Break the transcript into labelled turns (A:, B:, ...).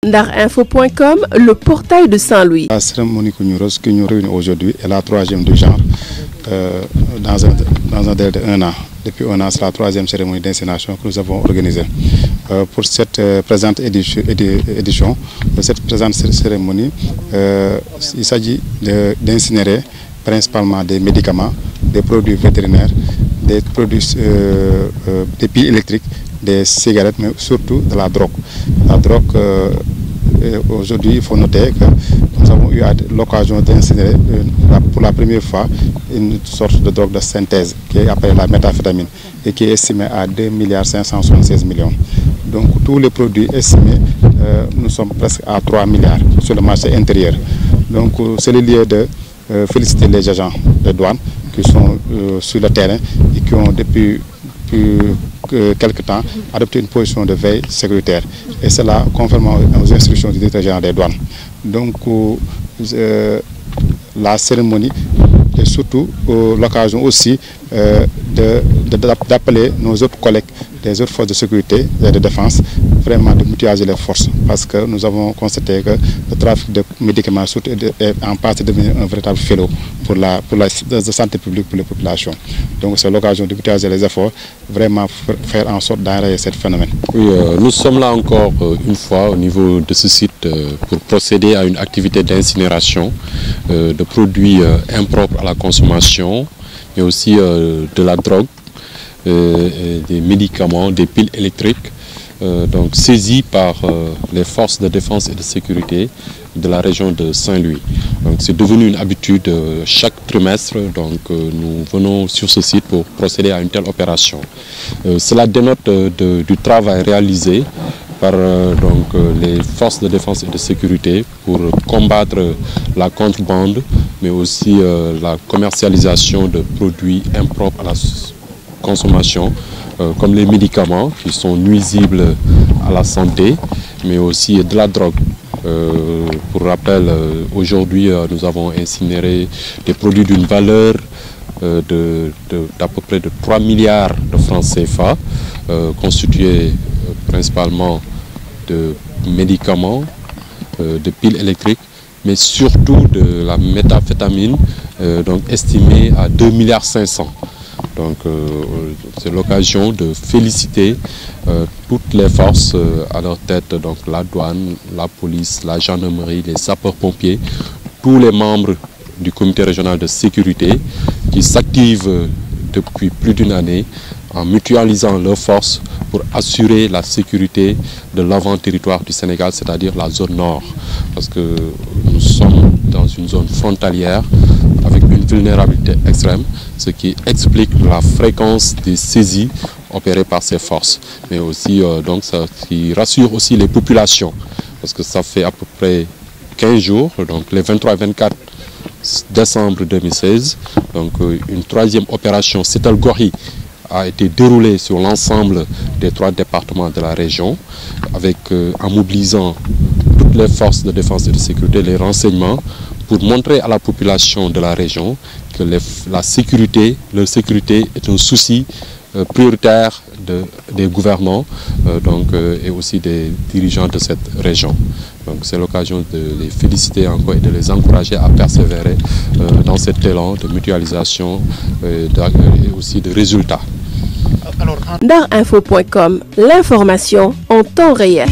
A: Ndarinfo.com, le portail de Saint-Louis.
B: La cérémonie que nous réunissons aujourd'hui est la troisième du genre dans un délai de 1 an. Depuis 1 an, c'est la troisième cérémonie d'incinération que nous avons organisée. Pour cette présente édition de cette présente cérémonie, il s'agit d'incinérer principalement des médicaments, des produits vétérinaires, des produits, des piles électriques, des cigarettes, mais surtout de la drogue. La drogue, aujourd'hui, il faut noter que nous avons eu l'occasion d'incinérer pour la première fois une sorte de drogue de synthèse qui est appelée la méthamphétamine et qui est estimée à 2,576 milliards. Donc tous les produits estimés, nous sommes presque à 3 milliards sur le marché intérieur. Donc c'est le lieu de féliciter les agents de douane qui sont sur le terrain et qui ont depuis quelque temps adopté une position de veille sécuritaire. Et cela conformément aux instructions du directeur général des douanes. Donc la cérémonie est surtout l'occasion aussi d'appeler nos autres collègues des autres forces de sécurité et de défense vraiment de mutualiser les forces parce que nous avons constaté que le trafic de médicaments surtout est en passe de devenir un véritable fléau pour la santé publique pour les populations. Donc c'est l'occasion de mutualiser les efforts, vraiment faire en sorte d'enrayer ce phénomène.
C: Oui, nous sommes là encore une fois au niveau de ce site pour procéder à une activité d'incinération de produits impropres à la consommation, mais aussi de la drogue, des médicaments, des piles électriques, donc saisis par les forces de défense et de sécurité de la région de Saint-Louis. Donc c'est devenu une habitude chaque trimestre, donc nous venons sur ce site pour procéder à une telle opération. Cela dénote du travail réalisé par les forces de défense et de sécurité pour combattre la contrebande, mais aussi la commercialisation de produits impropres à la consommation, comme les médicaments qui sont nuisibles à la santé, mais aussi de la drogue. Pour rappel, aujourd'hui nous avons incinéré des produits d'une valeur d'à peu près de 3 milliards de francs CFA, constitués principalement de médicaments, de piles électriques, mais surtout de la méthamphétamine, donc estimée à 2,5 milliards. Donc c'est l'occasion de féliciter toutes les forces à leur tête, donc la douane, la police, la gendarmerie, les sapeurs-pompiers, tous les membres du comité régional de sécurité qui s'activent depuis plus d'1 année en mutualisant leurs forces pour assurer la sécurité de l'avant-territoire du Sénégal, c'est-à-dire la zone nord. Parce que nous sommes dans une zone frontalière avec une vulnérabilité extrême, ce qui explique la fréquence des saisies opérées par ces forces. Mais aussi, donc, ça qui rassure aussi les populations, parce que ça fait à peu près 15 jours, donc les 23 et 24 décembre 2016, donc une troisième opération Setal Gori a été déroulée sur l'ensemble des 3 départements de la région, avec en mobilisant toutes les forces de défense et de sécurité, les renseignements, pour montrer à la population de la région que leur sécurité est un souci prioritaire des gouvernants et aussi des dirigeants de cette région. Donc c'est l'occasion de les féliciter encore et de les encourager à persévérer dans cet élan de mutualisation et aussi de résultats.
A: Ndarinfo.com, l'information en temps réel.